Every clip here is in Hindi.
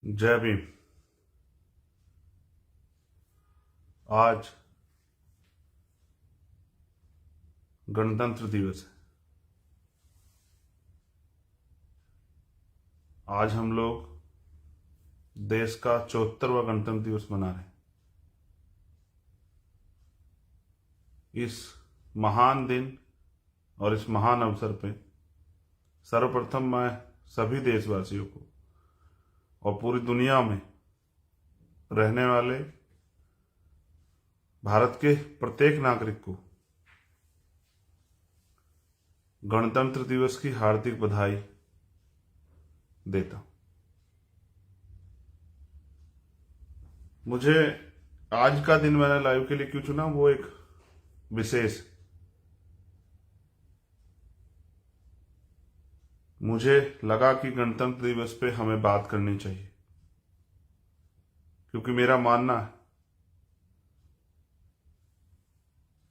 जय भीम। आज गणतंत्र दिवस है। आज हम लोग देश का 74वां गणतंत्र दिवस मना रहे हैं। इस महान दिन और इस महान अवसर पे सर्वप्रथम मैं सभी देशवासियों को और पूरी दुनिया में रहने वाले भारत के प्रत्येक नागरिक को गणतंत्र दिवस की हार्दिक बधाई देता हूं। मुझे आज का दिन मैंने लाइव के लिए क्यों चुना, वो एक विशेष, मुझे लगा कि गणतंत्र दिवस पे हमें बात करनी चाहिए, क्योंकि मेरा मानना है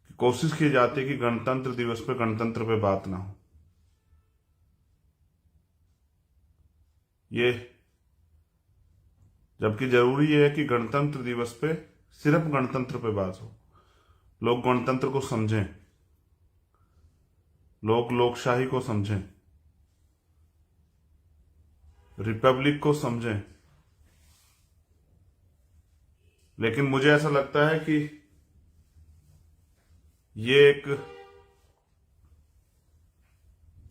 कि कोशिश की जाती है कि गणतंत्र दिवस पे गणतंत्र पे बात ना हो। ये जबकि जरूरी है कि गणतंत्र दिवस पे सिर्फ गणतंत्र पे बात हो, लोग गणतंत्र को समझें, लोग लोकशाही को समझें, रिपब्लिक को समझें। लेकिन मुझे ऐसा लगता है कि ये एक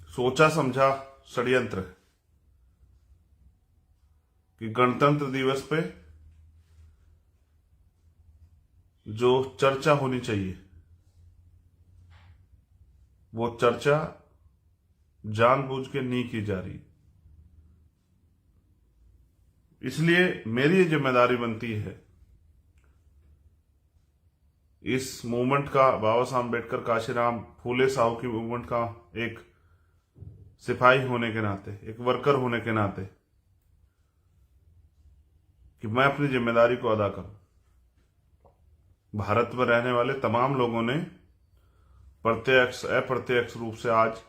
सोचा समझा षड्यंत्र है कि गणतंत्र दिवस पे जो चर्चा होनी चाहिए वो चर्चा जानबूझ के नहीं की जा रही। इसलिए मेरी ये जिम्मेदारी बनती है इस मूवमेंट का, बाबा साहब अम्बेडकर, काशीराम फूले साहू की मूवमेंट का एक सिपाही होने के नाते, एक वर्कर होने के नाते, कि मैं अपनी जिम्मेदारी को अदा करूं। भारत में रहने वाले तमाम लोगों ने प्रत्यक्ष अप्रत्यक्ष रूप से आज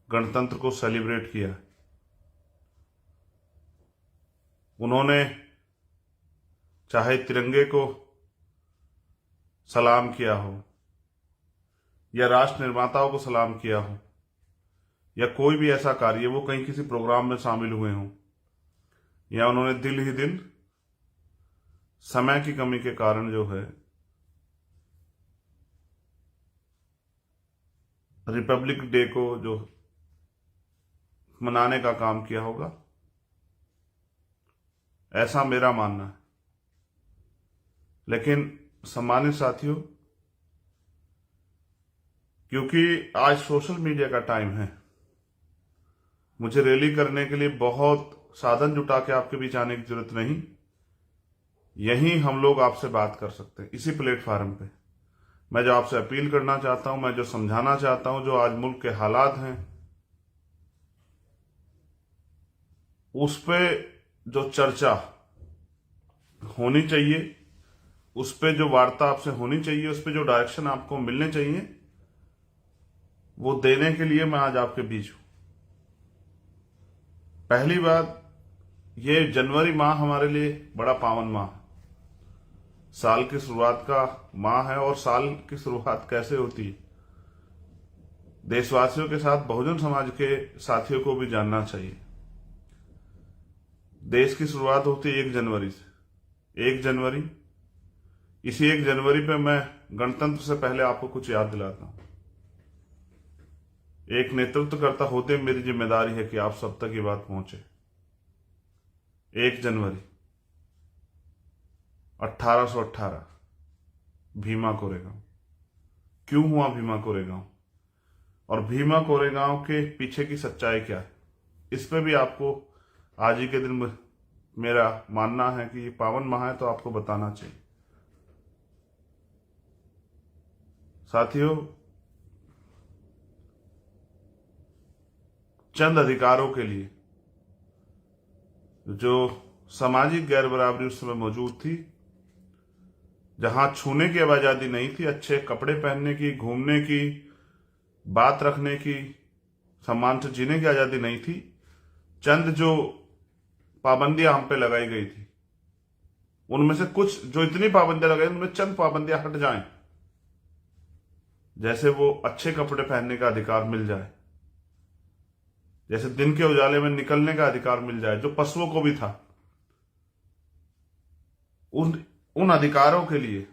गणतंत्र को सेलिब्रेट किया। उन्होंने चाहे तिरंगे को सलाम किया हो, या राष्ट्र निर्माताओं को सलाम किया हो, या कोई भी ऐसा कार्य, वो कहीं किसी प्रोग्राम में शामिल हुए हों, या उन्होंने दिल ही दिल समय की कमी के कारण जो है रिपब्लिक डे को जो मनाने का काम किया होगा, ऐसा मेरा मानना है। लेकिन सम्मानित साथियों, क्योंकि आज सोशल मीडिया का टाइम है, मुझे रैली करने के लिए बहुत साधन जुटा के आपके बीच आने की जरूरत नहीं। यहीं हम लोग आपसे बात कर सकते हैं, इसी प्लेटफॉर्म पे। मैं जो आपसे अपील करना चाहता हूं, मैं जो समझाना चाहता हूं, जो आज मुल्क के हालात हैं, उस पे जो चर्चा होनी चाहिए, उस पे जो वार्ता आपसे होनी चाहिए, उस पे जो डायरेक्शन आपको मिलने चाहिए, वो देने के लिए मैं आज आपके बीच हूं। पहली बात, ये जनवरी माह हमारे लिए बड़ा पावन माह है, साल की शुरुआत का माह है। और साल की शुरुआत कैसे होती है, देशवासियों के साथ बहुजन समाज के साथियों को भी जानना चाहिए। देश की शुरुआत होती है 1 जनवरी से। 1 जनवरी, इसी 1 जनवरी पे मैं गणतंत्र से पहले आपको कुछ याद दिलाता हूं। एक नेतृत्वकर्ता होते मेरी जिम्मेदारी है कि आप सब तक ये बात पहुंचे। 1 जनवरी 1818, भीमा कोरेगांव। क्यों हुआ भीमा कोरेगांव, और भीमा कोरेगांव के पीछे की सच्चाई क्या है, इस पे भी आपको आज ही के दिन मेरा मानना है कि ये पावन माह है, तो आपको बताना चाहिए। साथियों, चंद अधिकारों के लिए जो सामाजिक गैर बराबरी उस समय मौजूद थी, जहां छूने की आजादी नहीं थी, अच्छे कपड़े पहनने की, घूमने की, बात रखने की, सम्मान से जीने की आजादी नहीं थी, चंद जो पाबंदियां हम पे लगाई गई थी, उनमें से कुछ जो इतनी पाबंदियां लगाई उनमें चंद पाबंदियां हट जाएं। जैसे वो अच्छे कपड़े पहनने का अधिकार मिल जाए, जैसे दिन के उजाले में निकलने का अधिकार मिल जाए, जो पशुओं को भी था। उन उन अधिकारों के लिए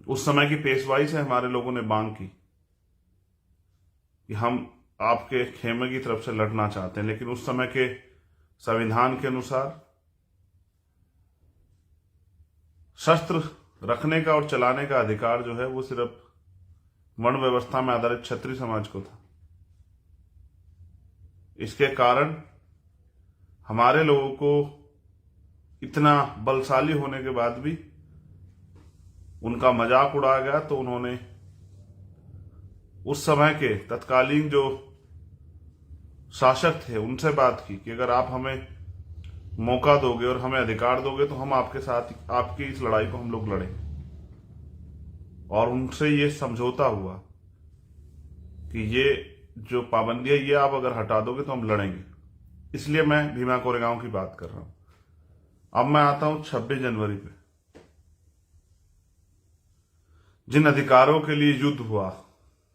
उस समय की पेशवाई से हमारे लोगों ने मांग की कि हम आपके खेमे की तरफ से लड़ना चाहते हैं, लेकिन उस समय के संविधान के अनुसार शस्त्र रखने का और चलाने का अधिकार जो है वो सिर्फ वर्ण व्यवस्था में आधारित क्षत्रिय समाज को था। इसके कारण हमारे लोगों को इतना बलशाली होने के बाद भी उनका मजाक उड़ाया गया, तो उन्होंने उस समय के तत्कालीन जो शासक थे उनसे बात की कि अगर आप हमें मौका दोगे और हमें अधिकार दोगे तो हम आपके साथ आपकी इस लड़ाई को हम लोग लड़ेंगे। और उनसे ये समझौता हुआ कि ये जो पाबंदियां ये आप अगर हटा दोगे तो हम लड़ेंगे। इसलिए मैं भीमा कोरेगांव की बात कर रहा हूं। अब मैं आता हूं 26 जनवरी पे। जिन अधिकारों के लिए युद्ध हुआ,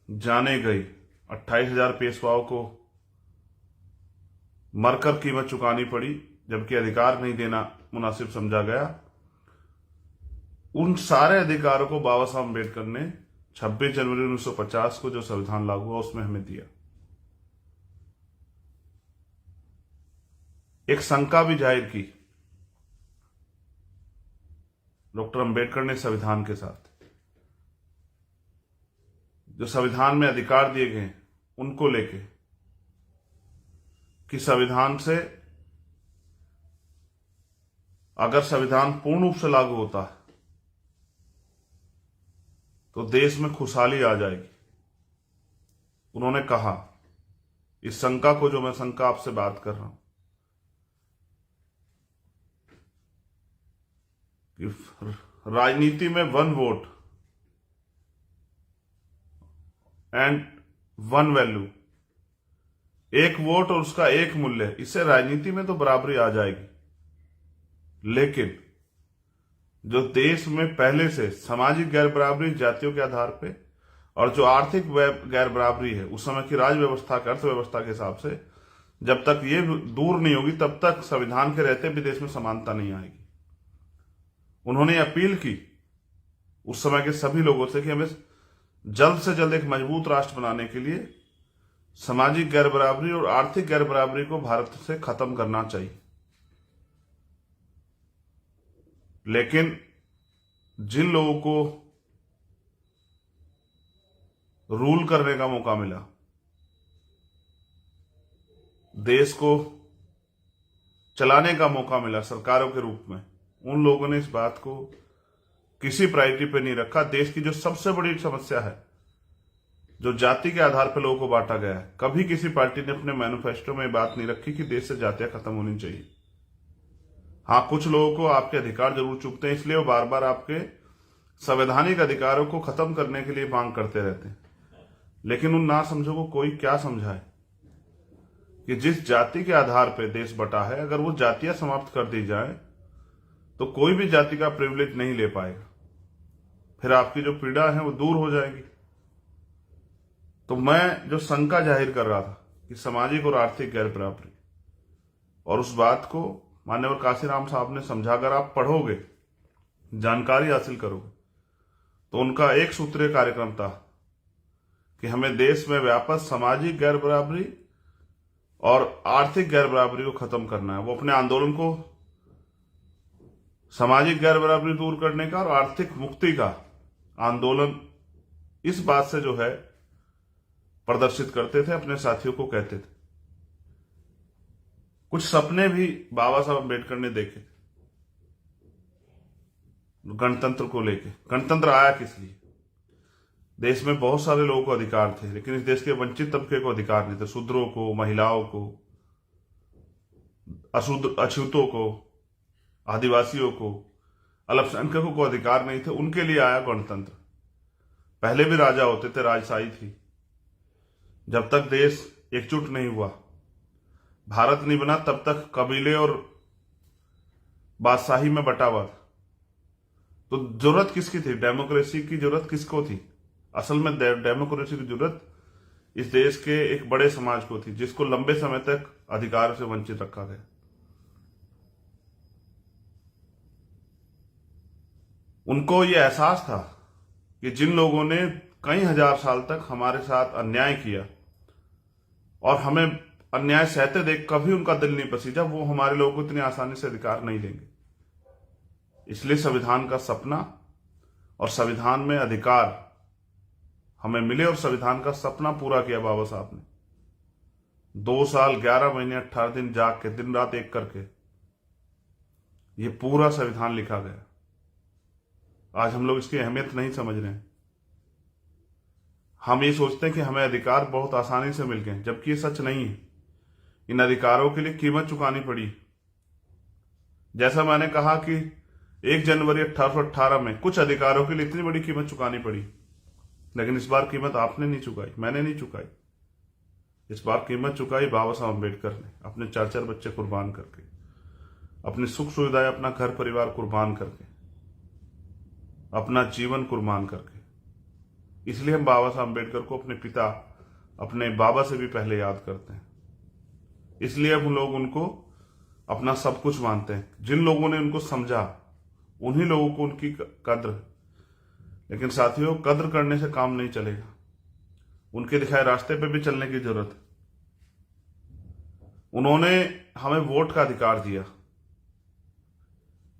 जाने गई, 28,000 पेशवाओं को मरकर कीमत चुकानी पड़ी, जबकि अधिकार नहीं देना मुनासिब समझा गया। उन सारे अधिकारों को बाबा साहब अम्बेडकर ने 26 जनवरी 1950 को जो संविधान लागू हुआ उसमें हमें दिया। एक शंका भी जाहिर की डॉक्टर अम्बेडकर ने संविधान के साथ, जो संविधान में अधिकार दिए गए उनको लेके, कि संविधान से अगर संविधान पूर्ण रूप से लागू होता है तो देश में खुशहाली आ जाएगी। उन्होंने कहा, इस शंका को जो मैं शंका आपसे बात कर रहा हूं कि राजनीति में 1 वोट एंड 1 वैल्यू, 1 वोट और उसका 1 मूल्य, इससे राजनीति में तो बराबरी आ जाएगी। लेकिन जो देश में पहले से सामाजिक गैर बराबरी जातियों के आधार पे और जो आर्थिक गैर बराबरी है उस समय की राज व्यवस्था की अर्थव्यवस्था के हिसाब से, जब तक ये दूर नहीं होगी तब तक संविधान के रहते भी देश में समानता नहीं आएगी। उन्होंने अपील की उस समय के सभी लोगों से कि हमें जल्द से जल्द एक मजबूत राष्ट्र बनाने के लिए सामाजिक गैर बराबरी और आर्थिक गैर बराबरी को भारत से खत्म करना चाहिए। लेकिन जिन लोगों को रूल करने का मौका मिला, देश को चलाने का मौका मिला सरकारों के रूप में, उन लोगों ने इस बात को किसी प्रायोरिटी पे नहीं रखा। देश की जो सबसे बड़ी समस्या है, जो जाति के आधार पर लोगों को बांटा गया है, कभी किसी पार्टी ने अपने मैनिफेस्टो में बात नहीं रखी कि देश से जातियां खत्म होनी चाहिए। हाँ, कुछ लोगों को आपके अधिकार जरूर चुभते हैं, इसलिए वो बार बार आपके संवैधानिक अधिकारों को खत्म करने के लिए मांग करते रहते हैं। लेकिन उन ना समझो को कोई क्या समझाए कि जिस जाति के आधार पर देश बटा है, अगर वो जातियां समाप्त कर दी जाए तो कोई भी जाति का प्रिविलेज नहीं ले पाएगा, फिर आपकी जो पीड़ा है वो दूर हो जाएगी। तो मैं जो शंका जाहिर कर रहा था कि सामाजिक और आर्थिक गैर बराबरी, और उस बात को मान्यवर काशीराम साहब ने समझा। अगर आप पढ़ोगे, जानकारी हासिल करोगे, तो उनका एक सूत्रीय कार्यक्रम था कि हमें देश में व्यापक सामाजिक गैर बराबरी और आर्थिक गैर बराबरी को खत्म करना है। वो अपने आंदोलन को सामाजिक गैर बराबरी दूर करने का और आर्थिक मुक्ति का आंदोलन इस बात से जो है प्रदर्शित करते थे, अपने साथियों को कहते थे। कुछ सपने भी बाबा साहब अम्बेडकर ने देखे थे गणतंत्र को लेके। गणतंत्र आया किस लिए? देश में बहुत सारे लोगों को अधिकार थे, लेकिन इस देश के वंचित तबके को अधिकार नहीं थे। शूद्रों को, महिलाओं को, अछूतों को, आदिवासियों को, अल्पसंख्यकों को अधिकार नहीं थे। उनके लिए आया गणतंत्र। पहले भी राजा होते थे, राजशाही थी। जब तक देश एकजुट नहीं हुआ, भारत नहीं बना तब तक कबीले और बादशाही में बटा हुआ था। तो जरूरत किसकी थी? डेमोक्रेसी की जरूरत किसको थी? असल में डेमोक्रेसी की जरूरत इस देश के एक बड़े समाज को थी, जिसको लंबे समय तक अधिकार से वंचित रखा गया। उनको यह एहसास था कि जिन लोगों ने कई हजार साल तक हमारे साथ अन्याय किया और हमें अन्याय सहते देख कभी उनका दिल नहीं पसीजा, वो हमारे लोगों को इतनी आसानी से अधिकार नहीं देंगे। इसलिए संविधान का सपना और संविधान में अधिकार हमें मिले, और संविधान का सपना पूरा किया बाबा साहब ने। 2 साल 11 महीने 18 दिन जाग के, दिन रात एक करके ये पूरा संविधान लिखा गया। आज हम लोग इसकी अहमियत नहीं समझ रहे हैं। हम ये सोचते हैं कि हमें अधिकार बहुत आसानी से मिल गए, जबकि ये सच नहीं है। इन अधिकारों के लिए कीमत चुकानी पड़ी। जैसा मैंने कहा कि 1 जनवरी 1818 में कुछ अधिकारों के लिए इतनी बड़ी कीमत चुकानी पड़ी, लेकिन इस बार कीमत आपने नहीं चुकाई, मैंने नहीं चुकाई। इस बार कीमत चुकाई बाबा साहब अम्बेडकर ने, अपने 4-4 बच्चे कुर्बान करके, अपनी सुख सुविधाएं, अपना घर परिवार कुर्बान करके, अपना जीवन कुर्बान करके। इसलिए हम बाबा साहब अम्बेडकर को अपने पिता, अपने बाबा से भी पहले याद करते हैं। इसलिए अब हम लोग उनको अपना सब कुछ मानते हैं। जिन लोगों ने उनको समझा, उन्हीं लोगों को उनकी कद्र। लेकिन साथियों, कद्र करने से काम नहीं चलेगा, उनके दिखाए रास्ते पे भी चलने की जरूरत है। उन्होंने हमें वोट का अधिकार दिया।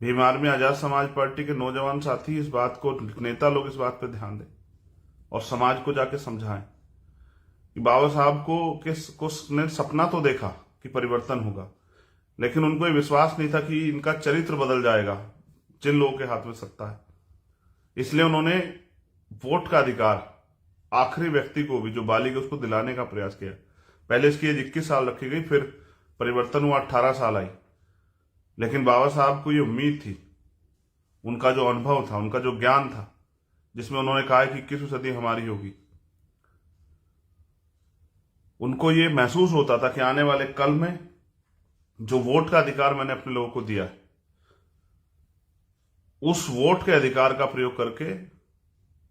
भीम आर्मी आजाद समाज पार्टी के नौजवान साथी इस बात को, नेता लोग इस बात पर ध्यान दें और समाज को जाके समझाएं कि बाबा साहब को ने सपना तो देखा कि परिवर्तन होगा, लेकिन उनको ये विश्वास नहीं था कि इनका चरित्र बदल जाएगा जिन लोगों के हाथ में सत्ता है। इसलिए उन्होंने वोट का अधिकार आखिरी व्यक्ति को भी, जो बालिग, उसको दिलाने का प्रयास किया। पहले इसकी एज 21 साल रखी गई, फिर परिवर्तन हुआ, 18 साल आई। लेकिन बाबा साहब को ये उम्मीद थी, उनका जो अनुभव था, उनका जो ज्ञान था, जिसमें उन्होंने कहा कि 21वीं सदी हमारी होगी, उनको ये महसूस होता था कि आने वाले कल में जो वोट का अधिकार मैंने अपने लोगों को दिया है, उस वोट के अधिकार का प्रयोग करके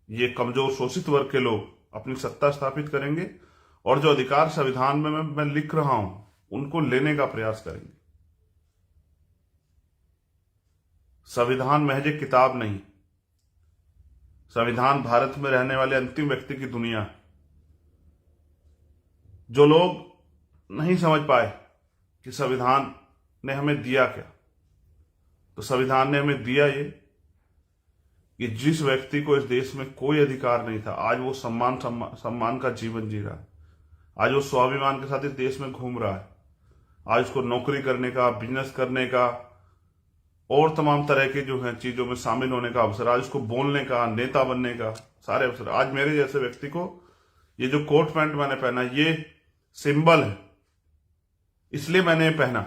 ये कमजोर शोषित वर्ग के लोग अपनी सत्ता स्थापित करेंगे और जो अधिकार संविधान में मैं लिख रहा हूं, उनको लेने का प्रयास करेंगे। संविधान महज एक किताब नहीं, संविधान भारत में रहने वाले अंतिम व्यक्ति की दुनिया है। जो लोग नहीं समझ पाए कि संविधान ने हमें दिया क्या, तो संविधान ने हमें दिया ये कि जिस व्यक्ति को इस देश में कोई अधिकार नहीं था, आज वो सम्मान का जीवन जी रहा है। आज वो स्वाभिमान के साथ इस देश में घूम रहा है। आज उसको नौकरी करने का, बिजनेस करने का और तमाम तरह के जो है चीजों में शामिल होने का अवसर, आज उसको बोलने का, नेता बनने का सारे अवसर। आज मेरे जैसे व्यक्ति को ये जो कोट पैंट मैंने पहना, ये सिंबल है, इसलिए मैंने ये पहना।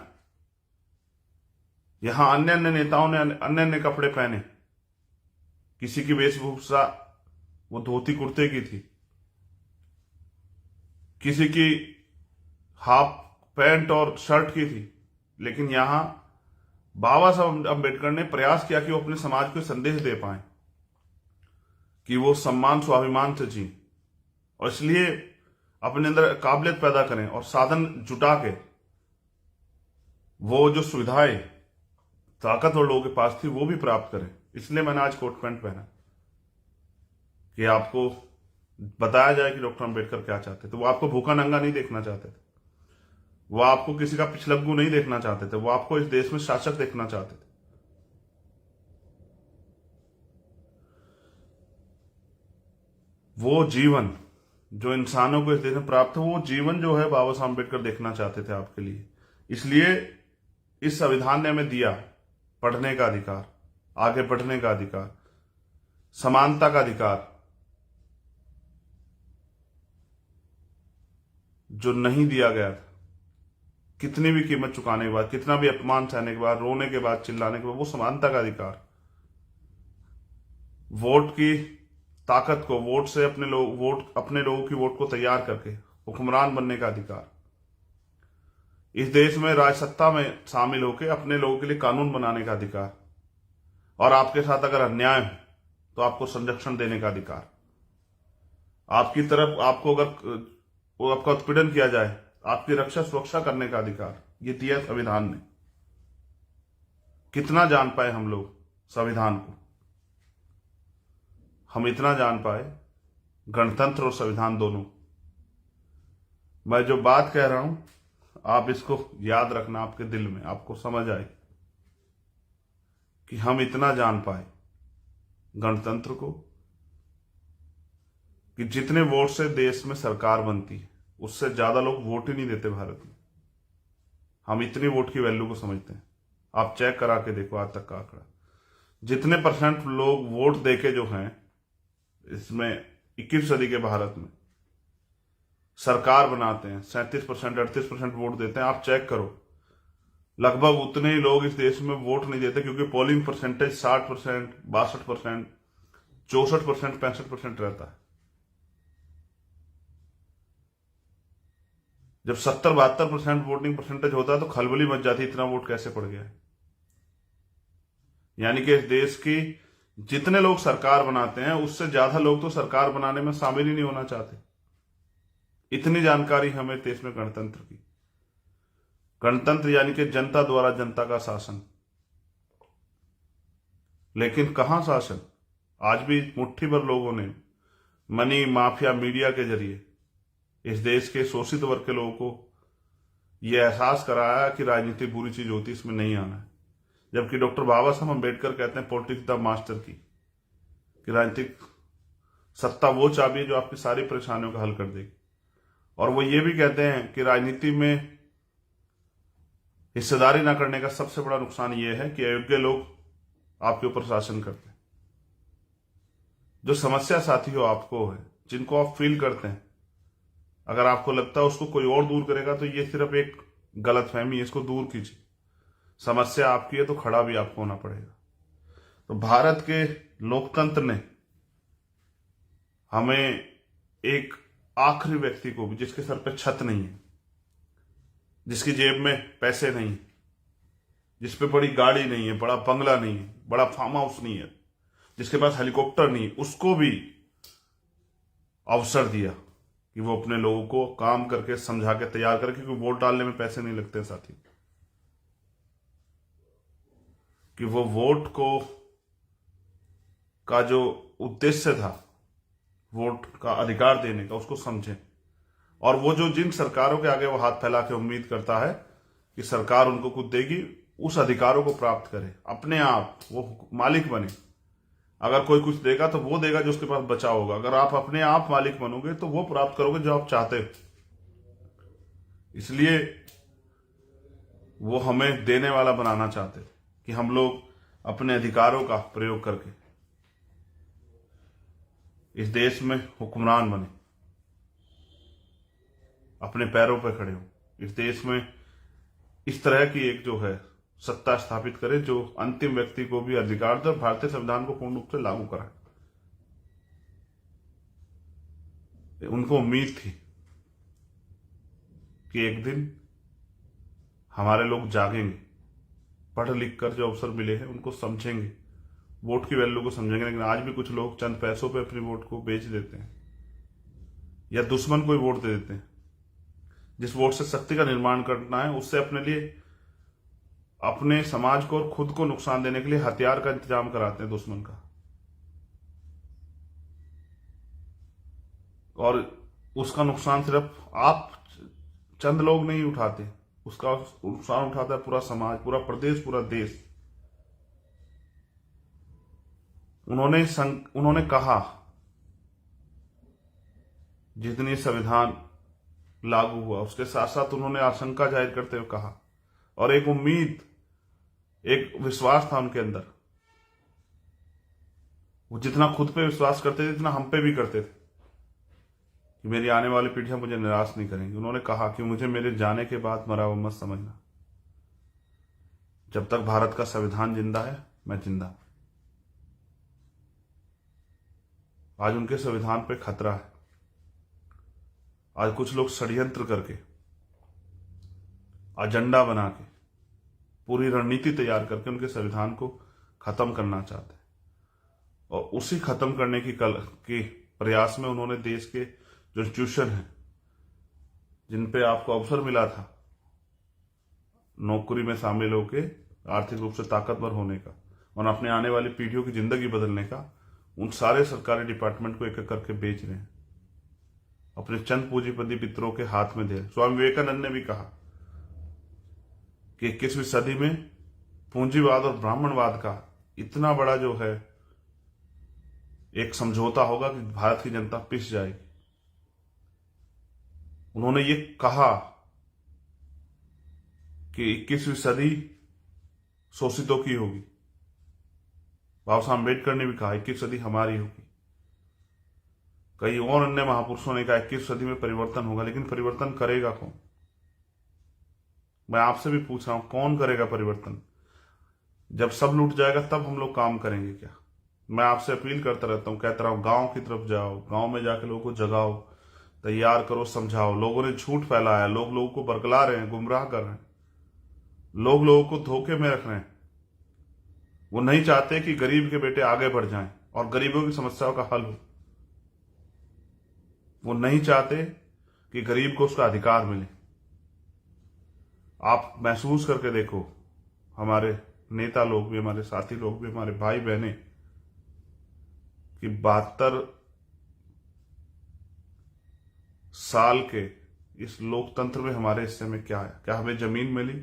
यहां अन्य अन्य नेताओं ने अन्य अन्य कपड़े पहने, किसी की वेशभूषा वो धोती कुर्ते की थी, किसी की हाफ पैंट और शर्ट की थी, लेकिन यहां बाबा साहब अम्बेडकर ने प्रयास किया कि वो अपने समाज को संदेश दे पाए कि वो सम्मान स्वाभिमान से जी, और इसलिए अपने अंदर काबिलियत पैदा करें और साधन जुटा के वो जो सुविधाएं ताकतवर लोगों के पास थी वो भी प्राप्त करें। इसलिए मैंने आज कोट पैंट पहना कि आपको बताया जाए कि डॉक्टर अंबेडकर क्या चाहते थे। वो आपको भूखा नंगा नहीं देखना चाहते थे, वो आपको किसी का पिछलग्गू नहीं देखना चाहते थे, वो आपको इस देश में शासक देखना चाहते थे। वो जीवन जो इंसानों को इस देश में प्राप्त हो, वो जीवन जो है बाबा साहब अम्बेडकर देखना चाहते थे आपके लिए। इसलिए इस संविधान ने हमें दिया पढ़ने का अधिकार, आगे बढ़ने का अधिकार, समानता का अधिकार, जो नहीं दिया गया था। कितनी भी कीमत चुकाने के बाद, कितना भी अपमान सहने के बाद, रोने के बाद, चिल्लाने के बाद, वो समानता का अधिकार, वोट की ताकत को, वोट से अपने लोगों की वोट को तैयार करके हुक्मरान बनने का अधिकार, इस देश में राजसत्ता में शामिल होकर अपने लोगों के लिए कानून बनाने का अधिकार, और आपके साथ अगर अन्याय हो तो आपको संरक्षण देने का अधिकार। आपकी तरफ आपको अगर वो आपका उत्पीड़न किया जाए, आपकी रक्षा सुरक्षा करने का अधिकार, ये दिया संविधान ने। कितना जान पाए हम लोग संविधान को? हम इतना जान पाए गणतंत्र और संविधान दोनों। मैं जो बात कह रहा हूं आप इसको याद रखना, आपके दिल में आपको समझ आए कि हम इतना जान पाए गणतंत्र को कि जितने वोट से देश में सरकार बनती है उससे ज्यादा लोग वोट ही नहीं देते भारत में। हम इतनी वोट की वैल्यू को समझते हैं। आप चेक करा के देखो आज तक का आंकड़ा, जितने परसेंट लोग वोट देके जो हैं इसमें 21वीं सदी के भारत में सरकार बनाते हैं, 37% 38% वोट देते हैं। आप चेक करो, लगभग उतने ही लोग इस देश में वोट नहीं देते, क्योंकि पोलिंग परसेंटेज 60%, 62%, 64%, 65% रहता है। जब 70-72% वोटिंग परसेंटेज होता है तो खलबली मच जाती, इतना वोट कैसे पड़ गया है। यानी कि इस देश की जितने लोग सरकार बनाते हैं उससे ज्यादा लोग तो सरकार बनाने में शामिल ही नहीं होना चाहते। इतनी जानकारी हमें देश में गणतंत्र की। गणतंत्र यानी कि जनता द्वारा जनता का शासन। लेकिन कहां शासन? आज भी मुट्ठी भर लोगों ने मनी माफिया मीडिया के जरिए इस देश के शोषित वर्ग के लोगों को यह एहसास कराया कि राजनीति बुरी चीज होती, इसमें नहीं आना है। जबकि डॉक्टर बाबा साहब अम्बेडकर कहते हैं पॉलिटिक्स द मास्टर की, कि राजनीतिक सत्ता वो चाबी है जो आपकी सारी परेशानियों का हल कर देगी। और वो ये भी कहते हैं कि राजनीति में हिस्सेदारी ना करने का सबसे बड़ा नुकसान ये है कि अयोग्य लोग आपके ऊपर शासन करते हैं। जो समस्या साथी हो आपको है, जिनको आप फील करते हैं, अगर आपको लगता है उसको कोई और दूर करेगा तो ये सिर्फ एक गलतफहमी है, इसको दूर कीजिए। समस्या आपकी है तो खड़ा भी आपको होना पड़ेगा। तो भारत के लोकतंत्र ने हमें एक आखिरी व्यक्ति को भी, जिसके सर पे छत नहीं है, जिसकी जेब में पैसे नहीं है, जिसपे बड़ी गाड़ी नहीं है, बड़ा बंगला नहीं है, बड़ा फार्म हाउस नहीं है, जिसके पास हेलीकॉप्टर नहीं है, उसको भी अवसर दिया कि वो अपने लोगों को काम करके समझा के तैयार करे, क्योंकि वोट डालने में पैसे नहीं लगते साथी, कि वो वोट को का जो उद्देश्य था वोट का अधिकार देने का, उसको समझे। और वो जो जिन सरकारों के आगे वो हाथ फैला के उम्मीद करता है कि सरकार उनको कुछ देगी, उस अधिकारों को प्राप्त करे, अपने आप वो मालिक बने। अगर कोई कुछ देगा तो वो देगा जो उसके पास बचा होगा। अगर आप अपने आप मालिक बनोगे तो वो प्राप्त करोगे जो आप चाहते हो। इसलिए वो हमें देने वाला बनाना चाहते कि हम लोग अपने अधिकारों का प्रयोग करके इस देश में हुक्मरान बने, अपने पैरों पर खड़े हो, इस देश में इस तरह की एक जो है सत्ता स्थापित करे जो अंतिम व्यक्ति को भी अधिकार दे, भारतीय संविधान को पूर्ण रूप से लागू कराए। उनको उम्मीद थी कि एक दिन हमारे लोग जागेंगे, पढ़ लिख कर जो अवसर मिले हैं उनको समझेंगे, वोट की वैल्यू को समझेंगे। लेकिन आज भी कुछ लोग चंद पैसों पे अपनी वोट को बेच देते हैं या दुश्मन को ही वोट दे देते हैं। जिस वोट से शक्ति का निर्माण करना है उससे अपने लिए, अपने समाज को और खुद को नुकसान देने के लिए हथियार का इंतजाम कराते हैं दुश्मन का। और उसका नुकसान सिर्फ आप चंद लोग नहीं उठाते, उसका नुकसान उठाता है पूरा समाज, पूरा प्रदेश, पूरा देश। उन्होंने कहा जिस दिन ये संविधान लागू हुआ उसके साथ साथ उन्होंने आशंका जाहिर करते हुए कहा, और एक उम्मीद, एक विश्वास था उनके अंदर। वो जितना खुद पे विश्वास करते थे इतना हम पे भी करते थे कि मेरी आने वाली पीढ़ियां मुझे निराश नहीं करेंगी। उन्होंने कहा कि मुझे मेरे जाने के बाद मरा हुआ मत समझना, जब तक भारत का संविधान जिंदा है मैं जिंदा। आज उनके संविधान पे खतरा है। आज कुछ लोग षड्यंत्र करके एजेंडा बना के, पूरी रणनीति तैयार करके उनके संविधान को खत्म करना चाहते हैं। और उसी खत्म करने की प्रयास में उन्होंने देश के जो इंस्टीट्यूशन हैं, जिन पे आपको अवसर मिला था नौकरी में शामिल होके आर्थिक रूप से ताकतवर होने का और अपने आने वाली पीढ़ियों की जिंदगी बदलने का, उन सारे सरकारी डिपार्टमेंट को एक एक करके बेच रहे हैं, अपने चंद पूंजीपति मित्रों के हाथ में दे रहे। स्वामी विवेकानंद ने भी कहा कि 21वीं सदी में पूंजीवाद और ब्राह्मणवाद का इतना बड़ा जो है एक समझौता होगा कि भारत की जनता पिस जाएगी। उन्होंने ये कहा कि 21वीं सदी शोषितों की होगी। बाबा साहब अम्बेडकर ने भी कहा 21वीं सदी हमारी होगी। कई और अन्य महापुरुषों ने कहा 21वीं सदी में परिवर्तन होगा, लेकिन परिवर्तन करेगा कौन? मैं आपसे भी पूछ रहा हूं, कौन करेगा परिवर्तन? जब सब लूट जाएगा तब हम लोग काम करेंगे क्या? मैं आपसे अपील करता रहता हूं, कहता रहा हूं, गांव की तरफ जाओ, गांव में जाकर लोगों को जगाओ, तैयार करो, समझाओ। लोगों ने झूठ फैलाया, लोग लोगों को बरगला रहे हैं, गुमराह कर रहे हैं, लोग लोगों को धोखे में रख रहे हैं। वो नहीं चाहते कि गरीब के बेटे आगे बढ़ जाएं और गरीबों की समस्याओं का हल हो। वो नहीं चाहते कि गरीब को उसका अधिकार मिले। आप महसूस करके देखो, हमारे नेता लोग भी, हमारे साथी लोग भी, हमारे भाई बहने, कि 72 साल के इस लोकतंत्र में हमारे हिस्से में क्या है? क्या हमें जमीन मिली?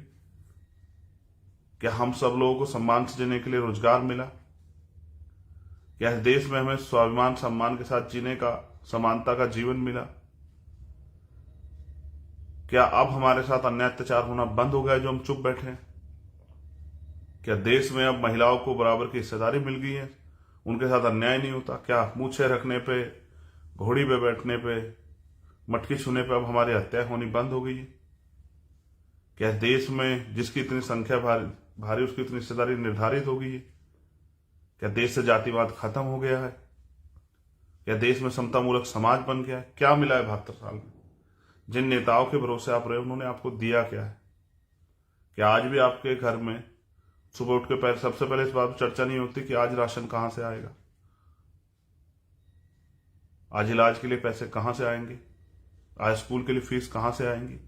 क्या हम सब लोगों को सम्मान से जीने के लिए रोजगार मिला? क्या इस देश में हमें स्वाभिमान सम्मान के साथ जीने का, समानता का जीवन मिला? क्या अब हमारे साथ अन्याय अत्याचार होना बंद हो गया जो हम चुप बैठे हैं? क्या देश में अब महिलाओं को बराबर की हिस्सेदारी मिल गई है, उनके साथ अन्याय नहीं होता? क्या मूछे रखने पे, घोड़ी पे बैठने पे, मटकी छूने पे अब हमारी हत्या होनी बंद हो गई है? क्या देश में जिसकी इतनी संख्या भारी उसकी इतनी हिस्सेदारी निर्धारित हो गई है? क्या देश से जातिवाद खत्म हो गया है? क्या देश में समतामूलक समाज बन गया है? क्या मिला है 72 साल में? जिन नेताओं के भरोसे आप रहे, उन्होंने आपको दिया क्या है? क्या आज भी आपके घर में सुबह उठ के सबसे पहले इस बात पर चर्चा नहीं होती कि आज राशन कहां से आएगा, आज इलाज के लिए पैसे कहां से आएंगे, आज स्कूल के लिए फीस कहां से आएंगी?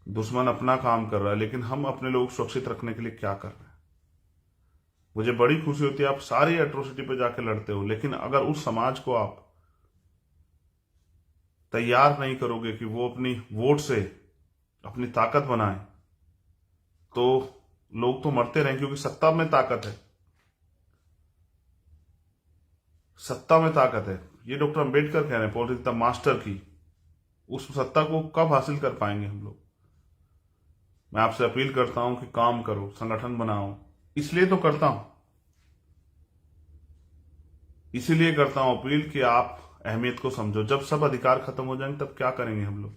दुश्मन अपना काम कर रहा है, लेकिन हम अपने लोग सुरक्षित रखने के लिए क्या कर रहे हैं? मुझे बड़ी खुशी होती है, आप सारी एट्रोसिटी पे जाके लड़ते हो, लेकिन अगर उस समाज को आप तैयार नहीं करोगे कि वो अपनी वोट से अपनी ताकत बनाए, तो लोग तो मरते रहेंगे, क्योंकि सत्ता में ताकत है, सत्ता में ताकत है। ये डॉक्टर अंबेडकर कह रहे हैं, पॉलिटिक्स द मास्टर की। उस सत्ता को कब हासिल कर पाएंगे हम लोग? मैं आपसे अपील करता हूं कि काम करो, संगठन बनाओ। इसलिए तो करता हूं, इसीलिए करता हूं अपील कि आप अहमियत को समझो। जब सब अधिकार खत्म हो जाएंगे तब क्या करेंगे हम लोग?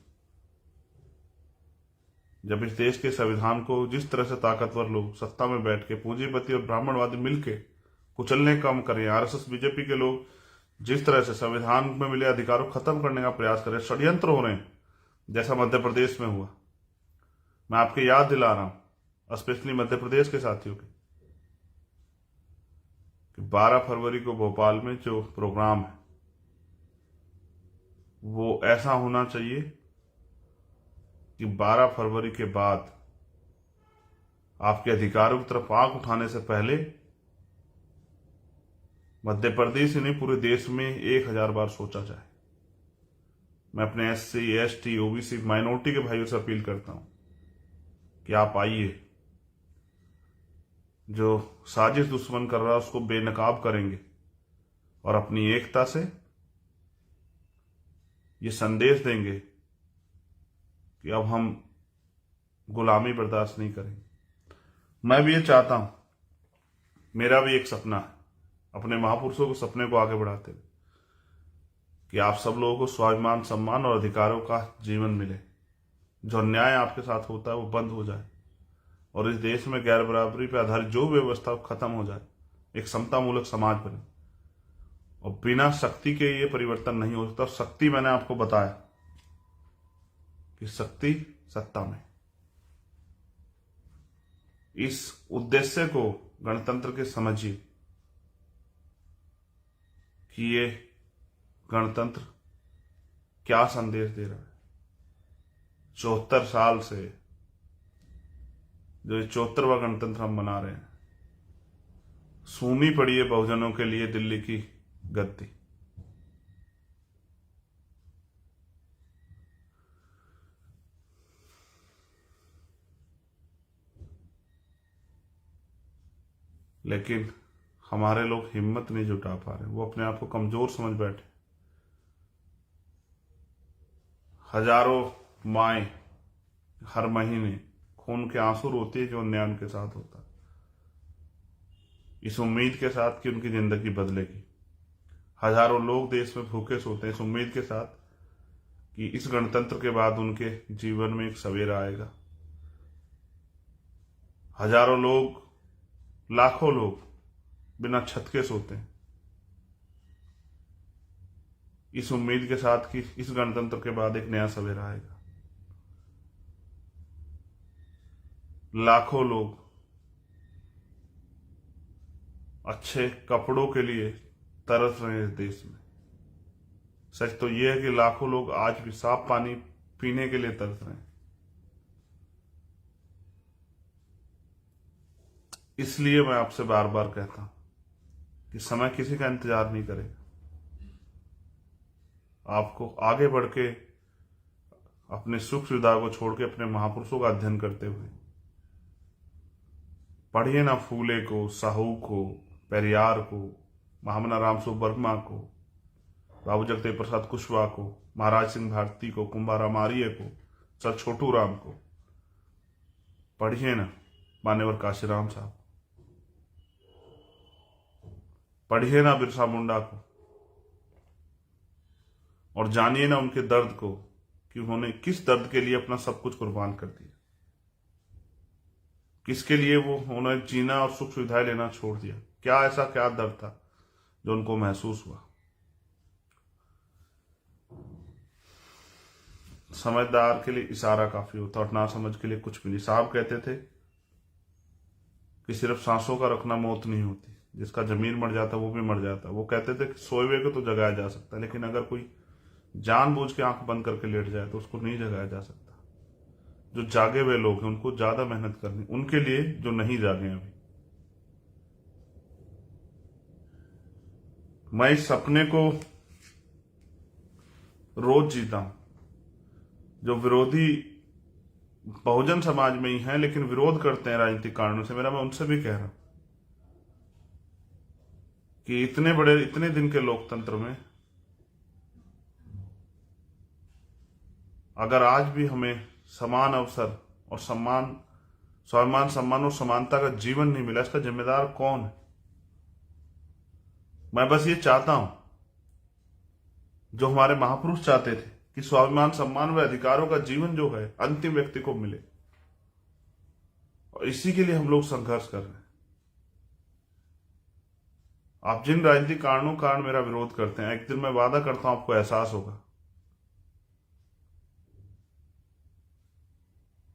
जब इस देश के संविधान को जिस तरह से ताकतवर लोग सत्ता में बैठ के पूंजीपति और ब्राह्मणवादी मिलके कुचलने काम करें, आरएसएस बीजेपी के लोग जिस तरह से संविधान में मिले अधिकारों को खत्म करने का प्रयास करें, षड्यंत्र हो रहे हैं, जैसा मध्य प्रदेश में हुआ। मैं आपके याद दिला रहा हूं, स्पेशली मध्य प्रदेश के साथियों के, कि 12 फरवरी को भोपाल में जो प्रोग्राम है वो ऐसा होना चाहिए कि 12 फरवरी के बाद आपके अधिकारों की तरफ आंख उठाने से पहले मध्य प्रदेश ही नहीं, पूरे देश में 1000 बार सोचा जाए। मैं अपने SC, ST, OBC माइनॉरिटी के भाइयों से अपील करता हूं कि आप आइए, जो साजिश दुश्मन कर रहा है उसको बेनकाब करेंगे और अपनी एकता से ये संदेश देंगे कि अब हम गुलामी बर्दाश्त नहीं करेंगे। मैं भी ये चाहता हूं, मेरा भी एक सपना है, अपने महापुरुषों के सपने को आगे बढ़ाते हुए, कि आप सब लोगों को स्वाभिमान, सम्मान और अधिकारों का जीवन मिले, जो अन्याय आपके साथ होता है वो बंद हो जाए और इस देश में गैर बराबरी पर आधारित जो व्यवस्था खत्म हो जाए, एक समतामूलक समाज बने। और बिना शक्ति के ये परिवर्तन नहीं हो सकता। शक्ति मैंने आपको बताया कि शक्ति सत्ता में। इस उद्देश्य को गणतंत्र के समझिए कि ये गणतंत्र क्या संदेश दे रहा है। 74 साल से जो 74वां गणतंत्र हम मना रहे हैं, सूनी पड़ी है बहुजनों के लिए दिल्ली की गद्दी। लेकिन हमारे लोग हिम्मत नहीं जुटा पा रहे, वो अपने आप को कमजोर समझ बैठे। हजारों माएं हर महीने खून के आंसू रोती है जो अन्याय उनके साथ होता है, इस उम्मीद के साथ कि उनकी जिंदगी बदलेगी। हजारों लोग देश में भूखे सोते हैं इस उम्मीद के साथ कि इस गणतंत्र के बाद उनके जीवन में एक सवेरा आएगा। हजारों लोग, लाखों लोग बिना छत के सोते हैं इस उम्मीद के साथ कि इस गणतंत्र के बाद एक नया सवेरा आएगा। लाखों लोग अच्छे कपड़ों के लिए तरस रहे हैं इस देश में। सच तो यह है कि लाखों लोग आज भी साफ पानी पीने के लिए तरस रहे हैं। इसलिए मैं आपसे बार बार कहता हूं कि समय किसी का इंतजार नहीं करेगा। आपको आगे बढ़ के अपने सुख सुविधा को छोड़ के अपने महापुरुषों का अध्ययन करते हुए पढ़िए ना फूले को, साहू को, पेरियार को, महामना रामसु वर्मा को, बाबू जगदेव प्रसाद कुशवाहा को, महाराज सिंह भारती को, कुंभाराम आर्य को, सर छोटू राम को। पढ़िए ना मान्यवर काशीराम साहब, पढ़िए ना बिरसा मुंडा को, और जानिए ना उनके दर्द को कि उन्होंने किस दर्द के लिए अपना सब कुछ कुर्बान कर दिया, किसके लिए वो उन्होंने जीना और सुख सुविधाएं लेना छोड़ दिया। क्या दर्द था जो उनको महसूस हुआ। समझदार के लिए इशारा काफी होता और ना समझ के लिए कुछ भी नहीं। साहब कहते थे कि सिर्फ सांसों का रखना मौत नहीं होती, जिसका जमीर मर जाता वो भी मर जाता। वो कहते थे कि सोए हुए को तो जगाया जा सकता है, लेकिन अगर कोई जानबूझ के आंख बंद करके लेट जाए तो उसको नहीं जगाया जा सकता। जो जागे हुए लोग हैं उनको ज्यादा मेहनत करनी, उनके लिए जो नहीं जागे अभी। मैं इस सपने को रोज जीता हूं। जो विरोधी बहुजन समाज में ही हैं लेकिन विरोध करते हैं राजनीतिक कारणों से, मैं उनसे भी कह रहा हूं कि इतने दिन के लोकतंत्र में अगर आज भी हमें समान अवसर और स्वाभिमान, सम्मान और समानता का जीवन नहीं मिला, इसका जिम्मेदार कौन है? मैं बस ये चाहता हूं जो हमारे महापुरुष चाहते थे कि स्वाभिमान, सम्मान व अधिकारों का जीवन जो है अंतिम व्यक्ति को मिले, और इसी के लिए हम लोग संघर्ष कर रहे हैं। आप जिन राजनीतिक कारण मेरा विरोध करते हैं, एक दिन मैं वादा करता हूं आपको एहसास होगा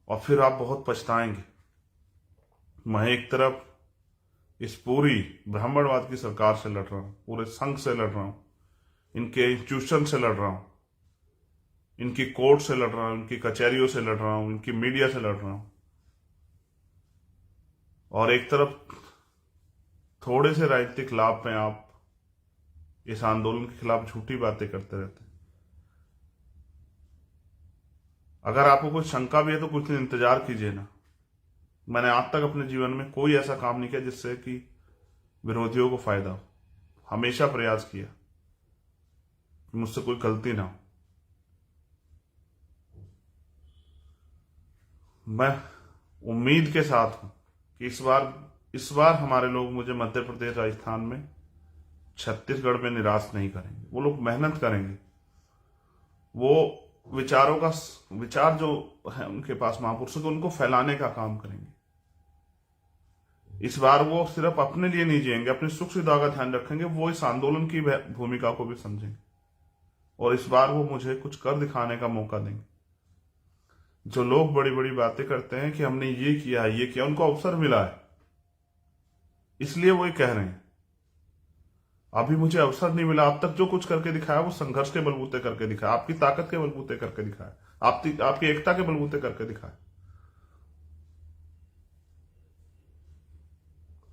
और फिर आप बहुत पछताएंगे। मैं एक तरफ इस पूरी ब्राह्मणवाद की सरकार से लड़ रहा हूं, पूरे संघ से लड़ रहा हूं, इनके इंस्टीट्यूशन से लड़ रहा हूं, इनकी कोर्ट से लड़ रहा हूं, इनकी कचहरियों से लड़ रहा हूं, इनकी मीडिया से लड़ रहा हूं, और एक तरफ थोड़े से राजनीतिक लाभ में आप इस आंदोलन के खिलाफ झूठी बातें करते रहते हैं। अगर आपको कोई शंका भी है तो कुछ दिन इंतजार कीजिए ना। मैंने आज तक अपने जीवन में कोई ऐसा काम नहीं किया जिससे कि विरोधियों को फायदा हो। हमेशा प्रयास किया कि मुझसे कोई गलती ना हो। मैं उम्मीद के साथ हूं कि इस बार हमारे लोग मुझे मध्य प्रदेश, राजस्थान में, छत्तीसगढ़ में निराश नहीं करेंगे। वो लोग मेहनत करेंगे। वो विचार जो है उनके पास महापुरुषों के, उनको फैलाने का काम करेंगे। इस बार वो सिर्फ अपने लिए नहीं जिएंगे, अपनी सुख सुविधा का ध्यान रखेंगे। वो इस आंदोलन की भूमिका को भी समझेंगे और इस बार वो मुझे कुछ कर दिखाने का मौका देंगे। जो लोग बड़ी बड़ी बातें करते हैं कि हमने ये किया ये किया, उनको अवसर मिला है इसलिए वो ये कह रहे हैं। अभी मुझे अवसर नहीं मिला। अब तक जो कुछ करके दिखाया वो संघर्ष के बलबूते करके दिखाया, आपकी ताकत के बलबूते करके दिखाया, आपकी एकता के बलबूते करके दिखाया।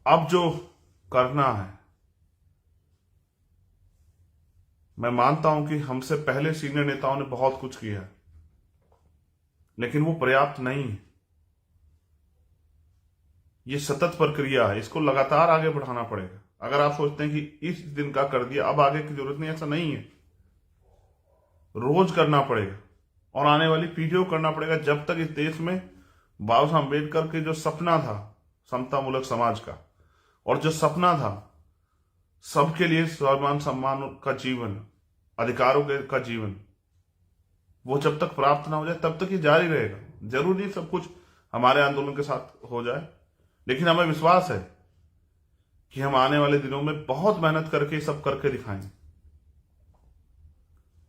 अब जो करना है, मैं मानता हूं कि हमसे पहले सीनियर नेताओं ने बहुत कुछ किया है, लेकिन वो पर्याप्त नहीं है। ये सतत प्रक्रिया है, इसको लगातार आगे बढ़ाना पड़ेगा। अगर आप सोचते हैं कि इस दिन का कर दिया अब आगे की जरूरत नहीं, ऐसा नहीं है। रोज करना पड़ेगा और आने वाली पीढ़ियों को करना पड़ेगा, जब तक इस देश में बाबा साहब अम्बेडकर के जो सपना था समतामूलक समाज का, और जो सपना था सबके लिए स्वाभिमान सम्मान का जीवन, अधिकारों का जीवन, वो जब तक प्राप्त ना हो जाए तब तक ये जारी रहेगा। जरूरी नहीं सब कुछ हमारे आंदोलन के साथ हो जाए, लेकिन हमें विश्वास है कि हम आने वाले दिनों में बहुत मेहनत करके सब करके दिखाएंगे।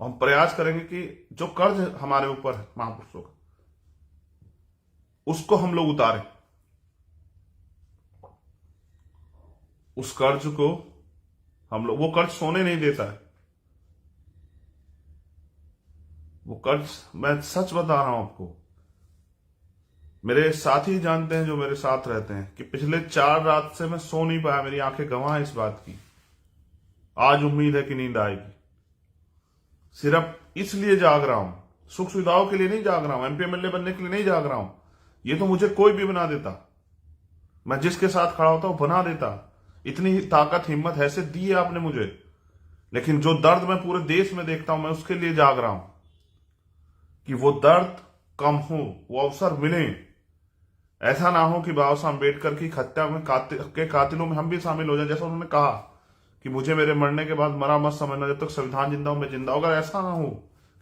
और हम प्रयास करेंगे कि जो कर्ज हमारे ऊपर है महापुरुषों का, उसको हम लोग उतारें। उस कर्ज को हम लोग, वो कर्ज सोने नहीं देता है। वो कर्ज, मैं सच बता रहा हूं आपको, मेरे साथी जानते हैं जो मेरे साथ रहते हैं, कि पिछले 4 रात से मैं सो नहीं पाया। मेरी आंखें गवाह हैं इस बात की। आज उम्मीद है कि नींद आएगी। सिर्फ इसलिए जाग रहा हूं, सुख सुविधाओं के लिए नहीं जाग रहा हूं, एमपी एमएलए बनने के लिए नहीं जाग रहा हूं। ये तो मुझे कोई भी बना देता, मैं जिसके साथ खड़ा होता हूं बना देता। इतनी ताकत हिम्मत हैसियत दी है आपने मुझे। लेकिन जो दर्द मैं पूरे देश में देखता हूं, मैं उसके लिए जाग रहा हूं कि वो दर्द कम हो, वो अवसर मिले। ऐसा ना हो कि बाबा साहब अम्बेडकर की हत्या में कातिलों में हम भी शामिल हो जाए। जैसा उन्होंने कहा कि मुझे मेरे मरने के बाद मरा मत समझना, जब तक संविधान जिंदा हूं मैं जिंदा। अगर ऐसा ना हो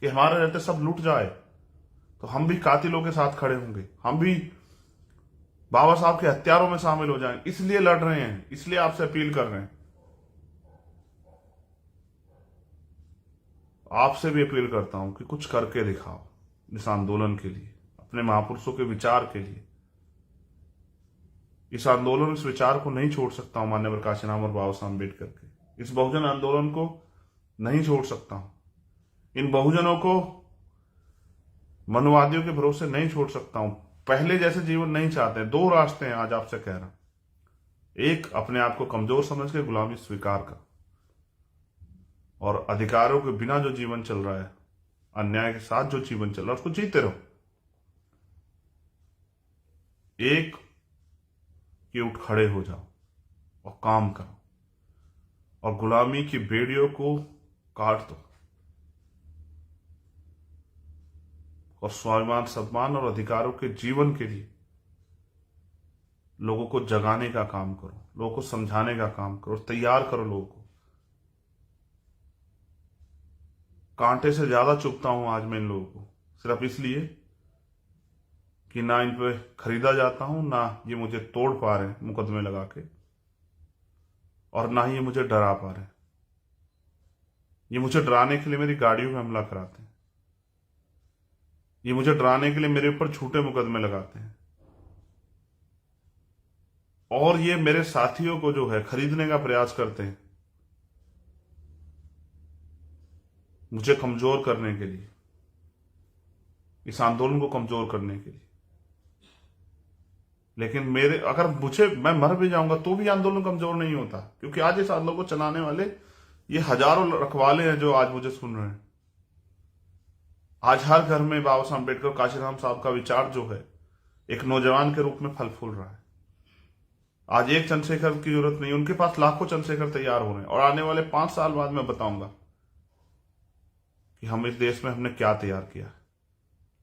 कि हमारे रहते सब लूट जाए, तो हम भी कातिलों के साथ खड़े होंगे, हम भी बाबा साहब के हत्यारों में शामिल हो जाएं। इसलिए लड़ रहे हैं, इसलिए आपसे अपील कर रहे हैं। आपसे भी अपील करता हूं कि कुछ करके दिखाओ इस आंदोलन के लिए, अपने महापुरुषों के विचार के लिए। इस आंदोलन, इस विचार को नहीं छोड़ सकता हूं माननीय प्रकाश राम और बाबा साहब अम्बेडकर के। इस बहुजन आंदोलन को नहीं छोड़ सकता हूं। इन बहुजनों को मनुवादियों के भरोसे नहीं छोड़ सकता हूं। पहले जैसे जीवन नहीं चाहते। 2 रास्ते हैं आज आपसे कह रहा हूं। एक, अपने आप को कमजोर समझ के गुलामी स्वीकार का, और अधिकारों के बिना जो जीवन चल रहा है, अन्याय के साथ जो जीवन चल रहा है, उसको जीते रहो। एक, कि उठ खड़े हो जाओ और काम करो और गुलामी की बेड़ियों को काट दो और स्वाभिमान सम्मान और अधिकारों के जीवन के लिए लोगों को जगाने का काम करो, लोगों को समझाने का काम करो, तैयार करो लोगों को। कांटे से ज्यादा चुभता हूं आज मैं इन लोगों को, सिर्फ इसलिए कि ना इन पे खरीदा जाता हूं, ना ये मुझे तोड़ पा रहे हैं मुकदमे लगा के, और ना ही ये मुझे डरा पा रहे हैं। ये मुझे डराने के लिए मेरी गाड़ियों में हमला कराते हैं, ये मुझे डराने के लिए मेरे ऊपर झूठे मुकदमे लगाते हैं, और ये मेरे साथियों को जो है खरीदने का प्रयास करते हैं, मुझे कमजोर करने के लिए, इस आंदोलन को कमजोर करने के लिए। लेकिन मेरे, अगर मैं मर भी जाऊंगा तो भी आंदोलन कमजोर नहीं होता, क्योंकि आज इस आंदोलन को चलाने वाले ये हजारों रखवाले हैं जो आज मुझे सुन रहे हैं। आज हर घर में बाबा साहब अम्बेडकर, काशीराम साहब का विचार जो है एक नौजवान के रूप में फल फूल रहा है। आज एक चंद्रशेखर की जरूरत नहीं, उनके पास लाखों चंद्रशेखर तैयार हो रहे हैं। और आने वाले 5 साल बाद मैं बताऊंगा कि हम इस देश में हमने क्या तैयार किया।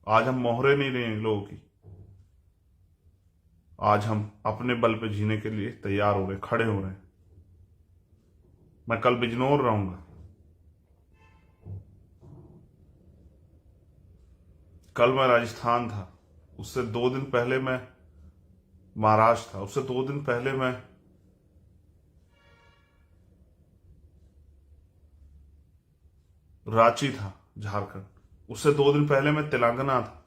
आज हम मोहरे नहीं रहे हैं लोगों की, आज हम अपने बल पे जीने के लिए तैयार हो रहे, खड़े हो रहे हैं। मैं कल बिजनौर रहूंगा, कल मैं राजस्थान था, उससे 2 दिन पहले मैं महाराष्ट्र था, उससे 2 दिन पहले मैं रांची था झारखंड, उससे 2 दिन पहले मैं तेलंगाना था।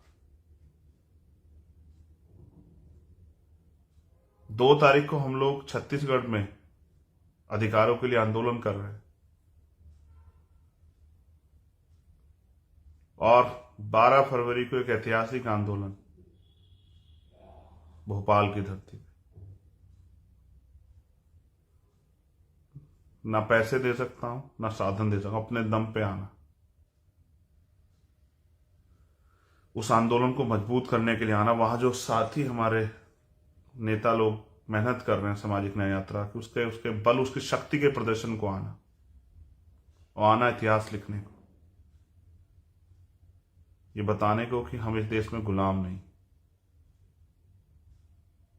2 तारीख को हम लोग छत्तीसगढ़ में अधिकारों के लिए आंदोलन कर रहे हैं और 12 फरवरी को एक ऐतिहासिक आंदोलन भोपाल की धरती पे। ना पैसे दे सकता हूं, ना साधन दे सकता हूं, अपने दम पे आना। उस आंदोलन को मजबूत करने के लिए आना। वहां जो साथी हमारे नेता लोग मेहनत कर रहे हैं सामाजिक न्याय यात्रा की, उसके बल, उसकी शक्ति के प्रदर्शन को आना और आना इतिहास लिखने को, ये बताने को कि हम इस देश में गुलाम नहीं,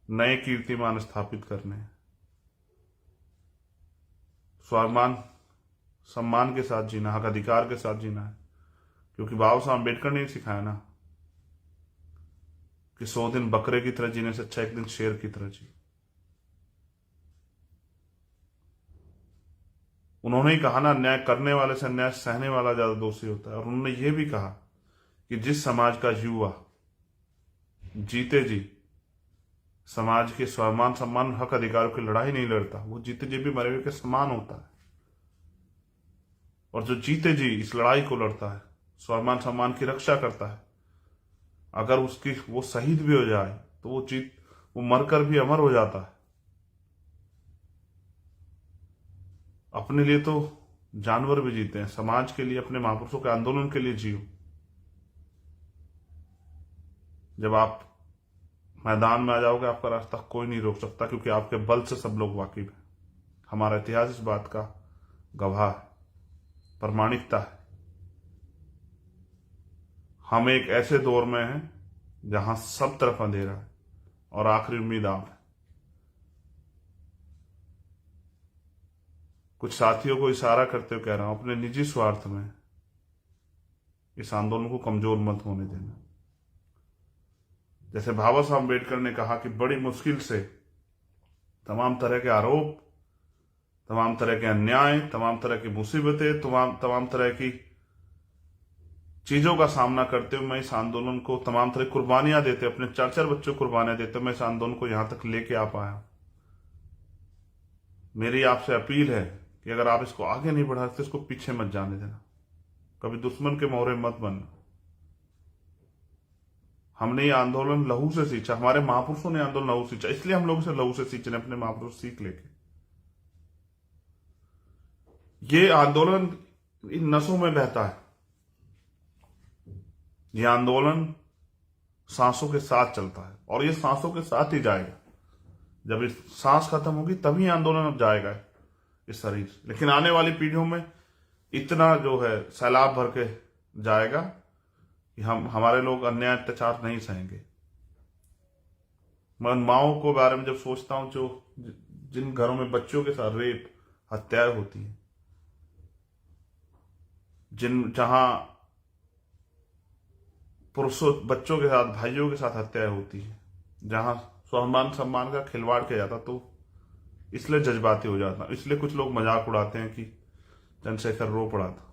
नए कीर्तिमान स्थापित करने हैं, स्वाभिमान सम्मान के साथ जीना, हक अधिकार के साथ जीना है। क्योंकि बाबा साहब अम्बेडकर ने सिखाया ना कि 100 दिन बकरे की तरह जीने से अच्छा एक दिन शेर की तरह जी। उन्होंने ही कहा ना, अन्याय करने वाले से अन्याय सहने वाला ज्यादा दोषी होता है। और उन्होंने ये भी कहा कि जिस समाज का युवा जीते जी समाज के स्वाभिमान सम्मान हक अधिकारों की लड़ाई नहीं लड़ता, वो जीते जी भी मरे हुए के समान होता है। और जो जीते जी इस लड़ाई को लड़ता है, स्वाभिमान सम्मान की रक्षा करता है, अगर उसकी वो शहीद भी हो जाए तो वो मरकर भी अमर हो जाता है। अपने लिए तो जानवर भी जीते हैं, समाज के लिए, अपने महापुरुषों के आंदोलन के लिए जियो। जब आप मैदान में आ जाओगे, आपका रास्ता कोई नहीं रोक सकता, क्योंकि आपके बल से सब लोग वाकिफ हैं। हमारा इतिहास इस बात का गवाह है, प्रमाणिकता है। हम एक ऐसे दौर में हैं जहां सब तरफ अंधेरा है और आखिरी उम्मीद आप है। कुछ साथियों को इशारा करते हुए कह रहा हूं, अपने निजी स्वार्थ में इस आंदोलन को कमजोर मत होने देना। जैसे बाबा साहब अम्बेडकर ने कहा कि बड़ी मुश्किल से तमाम तरह के आरोप, तमाम तरह के अन्याय, तमाम तरह की मुसीबतें, तमाम तरह की चीजों का सामना करते हुए मैं इस आंदोलन को, तमाम तरह कुर्बानियां देते, अपने 4-4 बच्चों को कुर्बानियां देते, मैं इस आंदोलन को यहां तक लेके आ पाया। मेरी आपसे अपील है कि अगर आप इसको आगे नहीं बढ़ा सकते, इसको पीछे मत जाने देना, कभी दुश्मन के मोहरे मत बनना। हमने ये आंदोलन लहू से सींचा, हमारे महापुरुषों ने आंदोलन लहू सींचा, इसलिए हम लोग इसे लहू से सींच रहे, अपने महापुरुष सीख लेके। ये आंदोलन इन नसों में बहता है, ये आंदोलन सांसों के साथ चलता है और ये सांसों के साथ ही जाएगा। जब इस सांस खत्म होगी तभी आंदोलन अब जाएगा इस शरीर से। लेकिन आने वाली पीढ़ियों में इतना जो है सैलाब भर के जाएगा कि हमारे लोग अन्याय अत्याचार नहीं सहेंगे। मैं माओ को बारे में जब सोचता हूं, जो जिन घरों में बच्चों के साथ रेप हत्याएं होती है, जहां पुरुषों बच्चों के साथ, भाइयों के साथ हत्याएं होती है, जहां स्वाभिमान सम्मान का खिलवाड़ किया जाता, तो इसलिए जज्बाती हो जाता। इसलिए कुछ लोग मजाक उड़ाते हैं कि चंद्रशेखर रो पड़ा था।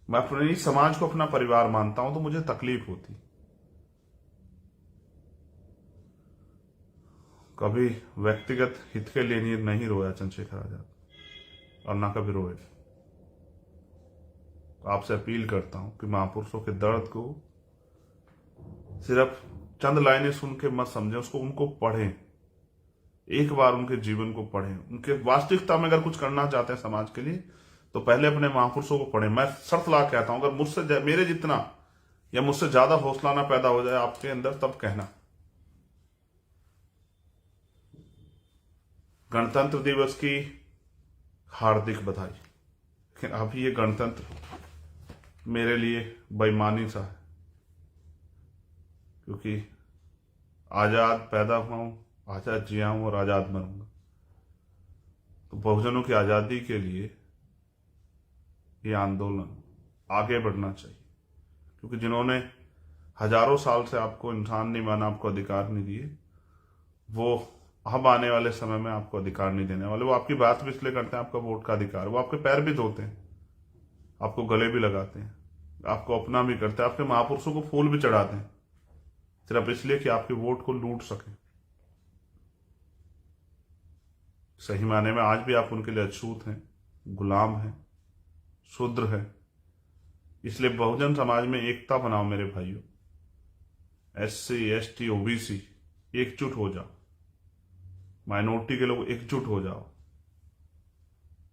मैं अपने समाज को अपना परिवार मानता हूं, तो मुझे तकलीफ होती। कभी व्यक्तिगत हित के लिए नहीं रोया चंद्रशेखर आजाद, और ना कभी रोए। तो आपसे अपील करता हूं कि महापुरुषों के दर्द को सिर्फ चंद लाइनें सुन के मत समझें, उनको पढ़ें, एक बार उनके जीवन को पढ़ें। उनके वास्तविकता में अगर कुछ करना चाहते हैं समाज के लिए, तो पहले अपने महापुरुषों को पढ़ें। मैं शर्त ला कहता हूं, अगर मुझसे मेरे जितना या मुझसे ज्यादा हौसला ना पैदा हो जाए आपके अंदर, तब कहना। गणतंत्र दिवस की हार्दिक बधाई। लेकिन अभी ये गणतंत्र मेरे लिए बेईमानी सा है, क्योंकि आजाद पैदा हुआ हूं, आजाद जिया हूं और आजाद मरूंगा। तो बहुजनों की आजादी के लिए ये आंदोलन आगे बढ़ना चाहिए, क्योंकि जिन्होंने हजारों साल से आपको इंसान नहीं माना, आपको अधिकार नहीं दिए, वो अब आने वाले समय में आपको अधिकार नहीं देने वाले। वो आपकी बात भी इसलिए करते हैं, आपका वोट का अधिकार, वो आपके पैर भी धोते हैं, आपको गले भी लगाते हैं, आपको अपना भी करते हैं, आपके महापुरुषों को फूल भी चढ़ाते हैं, सिर्फ इसलिए कि आपके वोट को लूट सके। सही माने में आज भी आप उनके लिए अछूत हैं, गुलाम हैं, शूद्र हैं। इसलिए बहुजन समाज में एकता बनाओ मेरे भाइयों। SC ST OBC एकजुट हो जाओ, माइनॉरिटी के लोग एकजुट हो जाओ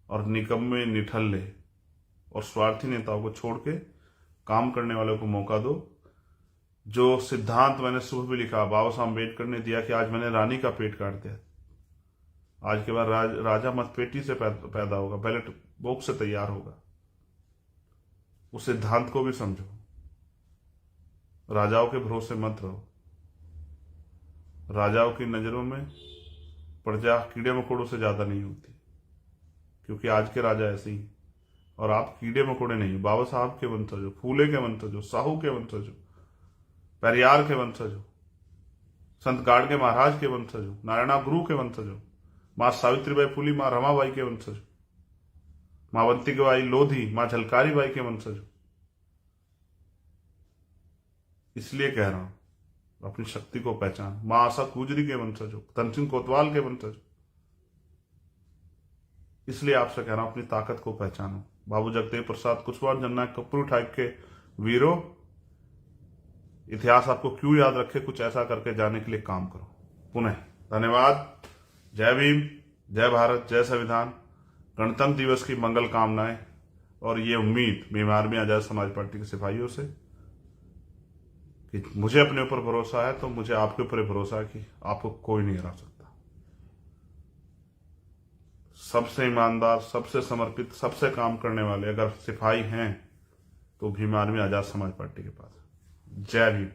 और निकम्मे, निठल्ले और स्वार्थी नेताओं को छोड़ के काम करने वालों को मौका दो। जो सिद्धांत मैंने सुबह भी लिखा, बाबा साहब अम्बेडकर ने दिया कि आज मैंने रानी का पेट काट दिया, आज के बाद राजा मतपेटी से पैदा होगा, बैलेट बॉक्स से तैयार होगा। उस सिद्धांत को भी समझो। राजाओं के भरोसे मत रहो। राजाओं की नजरों में प्रजा कीड़े मकोड़ों से ज्यादा नहीं होती, क्योंकि आज के राजा ऐसे ही। और आप कीड़े मकोड़े नहीं, बाबा साहब के वंशज हो, फूले के वंशज हो, साहू के वंशज हो, पेरियार के वंशज हो, संत गाड़गे महाराज के वंशज हो, नारायणा गुरु के वंशज हो, मां सावित्रीबाई फुली, मां रमाबाई के वंशज हो, मां अवंतिबाई लोधी, मां झलकारी बाई के वंशज हो। इसलिए कह रहा हूं, अपनी शक्ति को पहचान। मां आशा गुजरी के वंशज हो, धन सिंह कोतवाल के वंशज हो। इसलिए आपसे कह रहा हूं, अपनी ताकत को पहचानो। बाबू जगदेव प्रसाद कुशवाहा, जननायक कपूर ठाक के वीरों, इतिहास आपको क्यों याद रखे, कुछ ऐसा करके जाने के लिए काम करो। पुनः धन्यवाद। जय भीम, जय भारत, जय संविधान। गणतंत्र दिवस की मंगल कामनाएं और ये उम्मीद भीम आर्मी आजाद समाज पार्टी के सिपाहियों से कि मुझे अपने ऊपर भरोसा है, तो मुझे आपके ऊपर भरोसा है कि आपको कोई नहीं हरा सकता। सबसे ईमानदार, सबसे समर्पित, सबसे काम करने वाले अगर सिपाही हैं तो भीम आर्मी आजाद समाज पार्टी के पास। जय भीम।